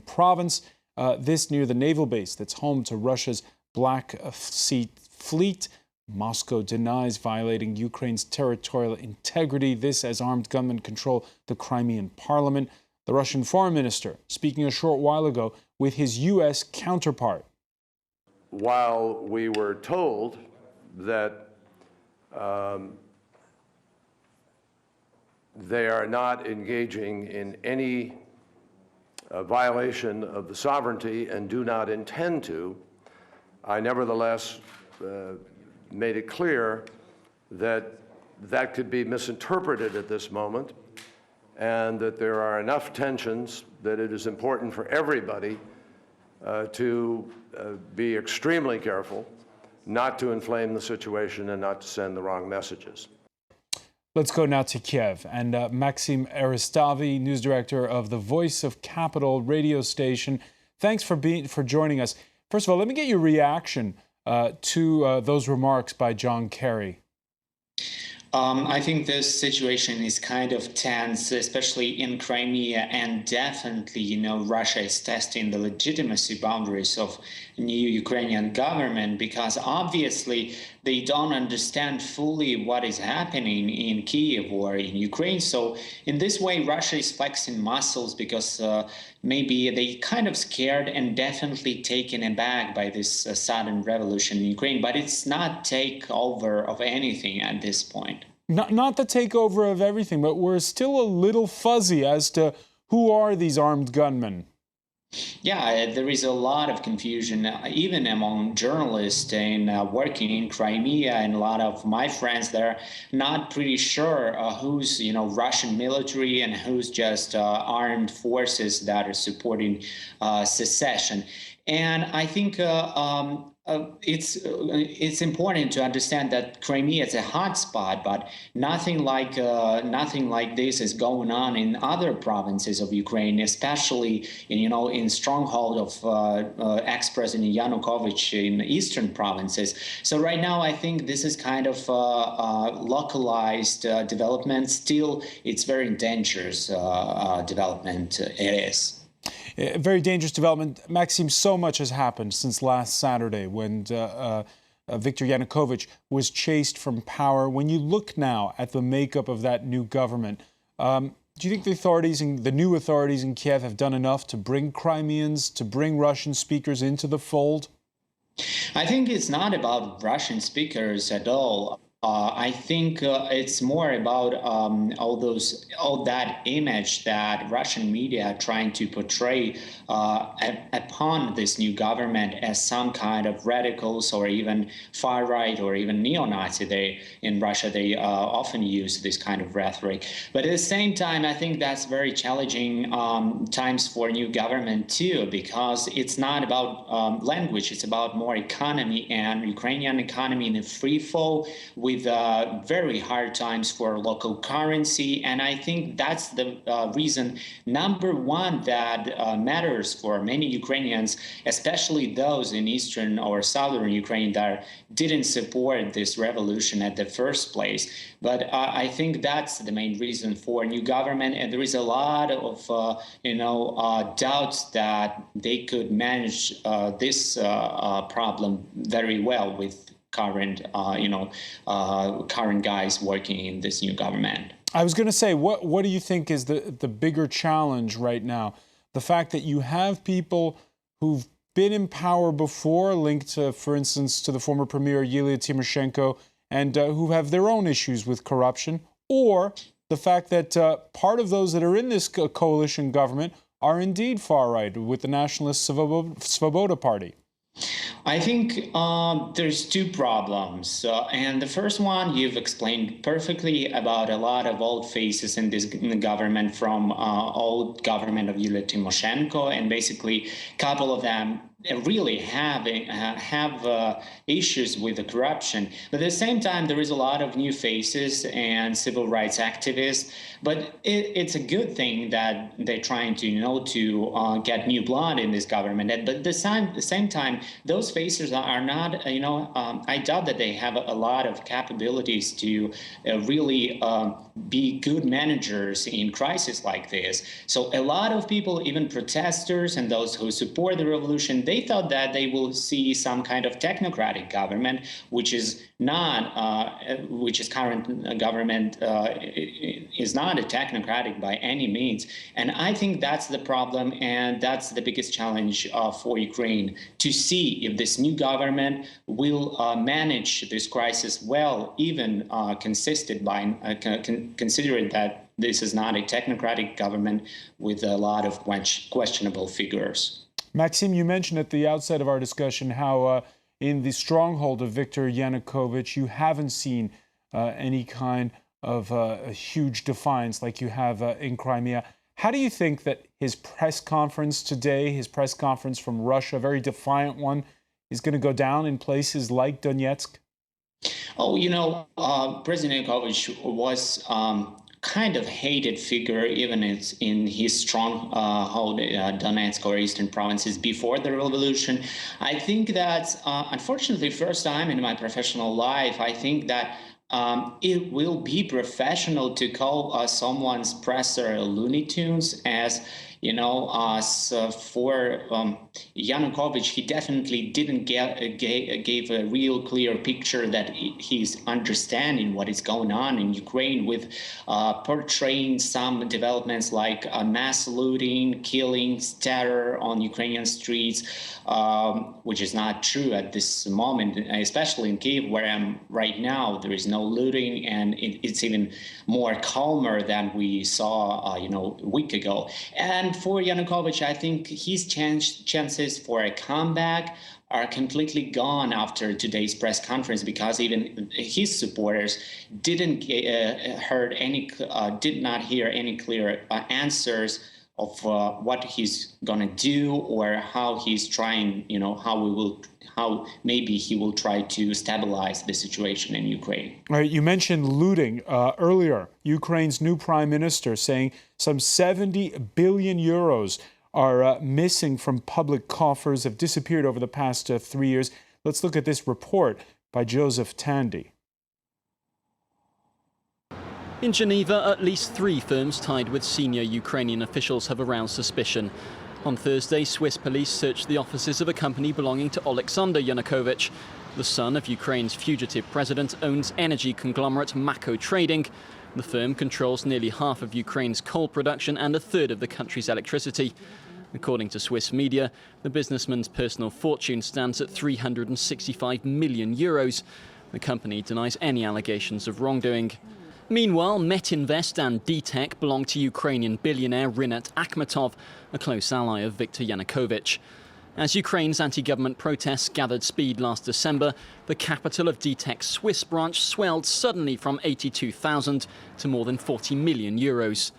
province, this near the naval base that's home to Russia's Black Sea Fleet. Moscow denies violating Ukraine's territorial integrity. This as armed gunmen control the Crimean parliament. The Russian foreign minister speaking a short while ago with his U.S. counterpart. While we were told that they are not engaging in any violation of the sovereignty and do not intend to, I nevertheless made it clear that that could be misinterpreted at this moment, and that there are enough tensions that it is important for everybody to be extremely careful not to inflame the situation and not to send the wrong messages. Let's go now to Kiev. And Maxim Eristavi, news director of the Voice of Capital radio station. Thanks for joining us. First of all, let me get your reaction to those remarks by John Kerry. I think this situation is kind of tense, especially in Crimea, and definitely, Russia is testing the legitimacy boundaries of new Ukrainian government, because obviously they don't understand fully what is happening in Kiev or in Ukraine. So in this way, Russia is flexing muscles because maybe they kind of scared and definitely taken aback by this sudden revolution in Ukraine. But it's not takeover of anything at this point. Not the takeover of everything, but we're still a little fuzzy as to who are these armed gunmen. Yeah, there is a lot of confusion, even among journalists working in Crimea, and a lot of my friends, they're not pretty sure who's, Russian military and who's just armed forces that are supporting secession. And I think it's important to understand that Crimea is a hot spot, but nothing like this is going on in other provinces of Ukraine, especially in stronghold of ex-President Yanukovych in the eastern provinces. So right now, I think this is kind of localized development. Still, it's very dangerous development. It is. A very dangerous development. Maxim, so much has happened since last Saturday when Viktor Yanukovych was chased from power. When you look now at the makeup of that new government, do you think the new authorities in Kiev have done enough to bring Crimeans, to bring Russian speakers into the fold? I think it's not about Russian speakers at all. I think it's more about all that image that Russian media are trying to portray upon this new government as some kind of radicals or even far right or even neo-Nazi. In Russia they often use this kind of rhetoric. But at the same time, I think that's very challenging times for new government too, because it's not about language; it's about more economy, and Ukrainian economy in a free fall with very hard times for local currency. And I think that's the reason number one that matters for many Ukrainians, especially those in eastern or southern Ukraine that didn't support this revolution at the first place. But I think that's the main reason for a new government. And there is a lot of doubts that they could manage this problem very well with current guys working in this new government. I was going to say, what do you think is the bigger challenge right now? The fact that you have people who've been in power before, linked to, for instance, to the former premier Yulia Tymoshenko, and who have their own issues with corruption, or the fact that part of those that are in this coalition government are indeed far right, with the Nationalist Svoboda Party? I think there's two problems. And the first one, you've explained perfectly about a lot of old faces in the government from old government of Yulia Tymoshenko. And basically, a couple of them really have issues with the corruption. But at the same time, there is a lot of new faces and civil rights activists. But it's a good thing that they're trying to, get new blood in this government. But at the same time, those faces are not, I doubt that they have a lot of capabilities to really be good managers in crisis like this. So a lot of people, even protesters and those who support the revolution, they thought that they will see some kind of technocratic government, which is not, which is current government is not a technocratic by any means. And I think that's the problem, and that's the biggest challenge for Ukraine, to see if this new government will manage this crisis well, even considering that this is not a technocratic government with a lot of questionable figures. Maxime, you mentioned at the outset of our discussion how in the stronghold of Viktor Yanukovych, you haven't seen any kind of a huge defiance like you have in Crimea. How do you think that his press conference today, his press conference from Russia, a very defiant one, is going to go down in places like Donetsk? Oh, President Yanukovych was kind of hated figure, even in his stronghold, Donetsk or eastern provinces before the revolution. I think that, unfortunately, first time in my professional life, I think that it will be professional to call someone's presser Looney Tunes, as for Yanukovych, he definitely didn't gave a real clear picture that he's understanding what is going on in Ukraine, with portraying some developments like mass looting, killings, terror on Ukrainian streets, which is not true at this moment, especially in Kyiv, where I'm right now. There is no looting, and it's even more calmer than we saw, a week ago. And for Yanukovych, I think his chances for a comeback are completely gone after today's press conference, because even his supporters did not hear any clear answers of what he's gonna do, or how he's trying, how maybe he will try to stabilize the situation in Ukraine. All right, you mentioned looting earlier. Ukraine's new prime minister saying some 70 billion euros are missing from public coffers, have disappeared over the past 3 years. Let's look at this report by Joseph Tandy. In Geneva, at least 3 firms tied with senior Ukrainian officials have aroused suspicion. On Thursday, Swiss police searched the offices of a company belonging to Alexander Yanukovych. The son of Ukraine's fugitive president owns energy conglomerate Mako Trading. The firm controls nearly half of Ukraine's coal production and a third of the country's electricity. According to Swiss media, the businessman's personal fortune stands at 365 million euros. The company denies any allegations of wrongdoing. Meanwhile, Metinvest and DTEK belong to Ukrainian billionaire Rinat Akhmetov, a close ally of Viktor Yanukovych. As Ukraine's anti-government protests gathered speed last December, the capital of DTEK's Swiss branch swelled suddenly from 82,000 to more than 40 million euros.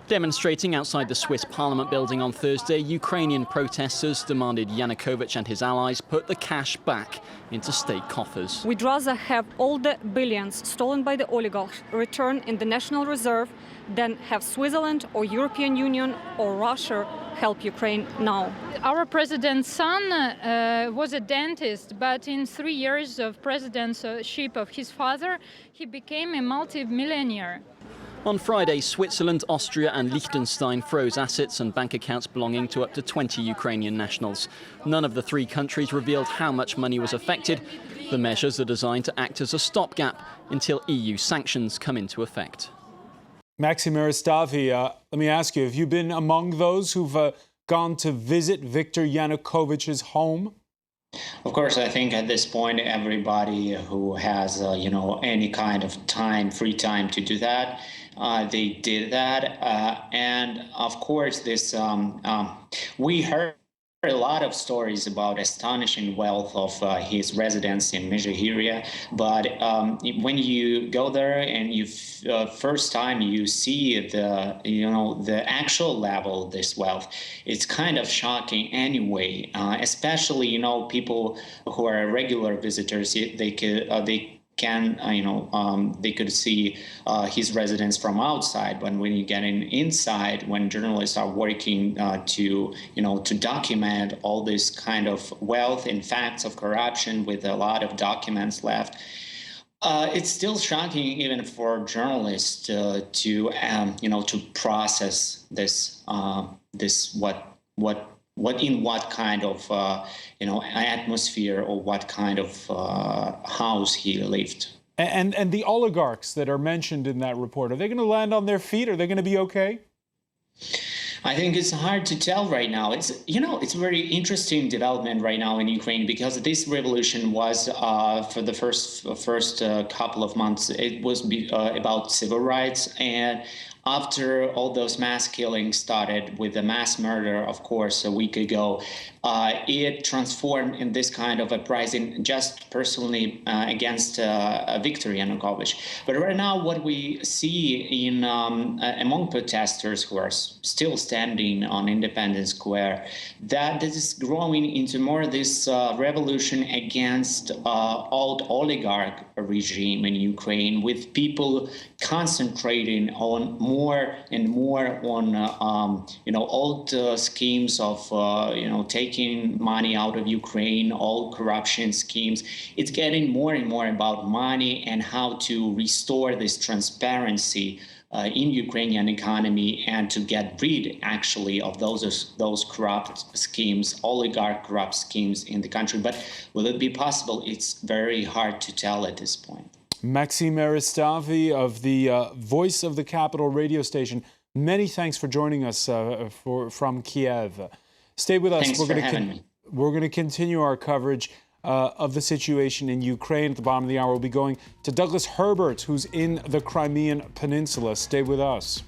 Demonstrating outside the Swiss Parliament building on Thursday, Ukrainian protesters demanded Yanukovych and his allies put the cash back into state coffers. We'd rather have all the billions stolen by the oligarchs returned in the National Reserve than have Switzerland or European Union or Russia help Ukraine now. Our president's son was a dentist, but in 3 years of presidency of his father, he became a multi-millionaire. On Friday, Switzerland, Austria and Liechtenstein froze assets and bank accounts belonging to up to 20 Ukrainian nationals. None of the 3 countries revealed how much money was affected. The measures are designed to act as a stopgap until EU sanctions come into effect. Maxime Aristavi, let me ask you, have you been among those who've gone to visit Viktor Yanukovych's home? Of course, I think at this point, everybody who has, any kind of free time to do that, they did that. And of course, this we heard are a lot of stories about astonishing wealth of his residence in Mezhyhirya, but when you go there and you first time you see the actual level of this wealth, it's kind of shocking anyway. Especially people who are regular visitors, they could see his residence from outside. But when you get inside, when journalists are working to document all this kind of wealth and facts of corruption with a lot of documents left, it's still shocking even for journalists to process this what kind of atmosphere or what kind of house he lived. And the oligarchs that are mentioned in that report, are they going to land on their feet? Are they going to be okay? I think it's hard to tell right now. It's a very interesting development right now in Ukraine, because this revolution was for the first couple of months, it was about civil rights, and after all those mass killings started with the mass murder, of course, a week ago, it transformed in this kind of uprising just personally against Viktor Yanukovych. But right now, what we see among protesters who are still standing on Independence Square, that this is growing into more this revolution against old oligarch regime in Ukraine, with people concentrating on more and more on old schemes of taking money out of Ukraine, all corruption schemes. It's getting more and more about money and how to restore this transparency in Ukrainian economy, and to get rid actually of those corrupt schemes, oligarch corrupt schemes in the country. But will it be possible? It's very hard to tell at this point. Maxim Eristavi of the Voice of the Capital radio station, many thanks for joining us from Kiev. Stay with us. Thanks for having me. We're going to continue our coverage of the situation in Ukraine. At the bottom of the hour, we'll be going to Douglas Herbert, who's in the Crimean Peninsula. Stay with us.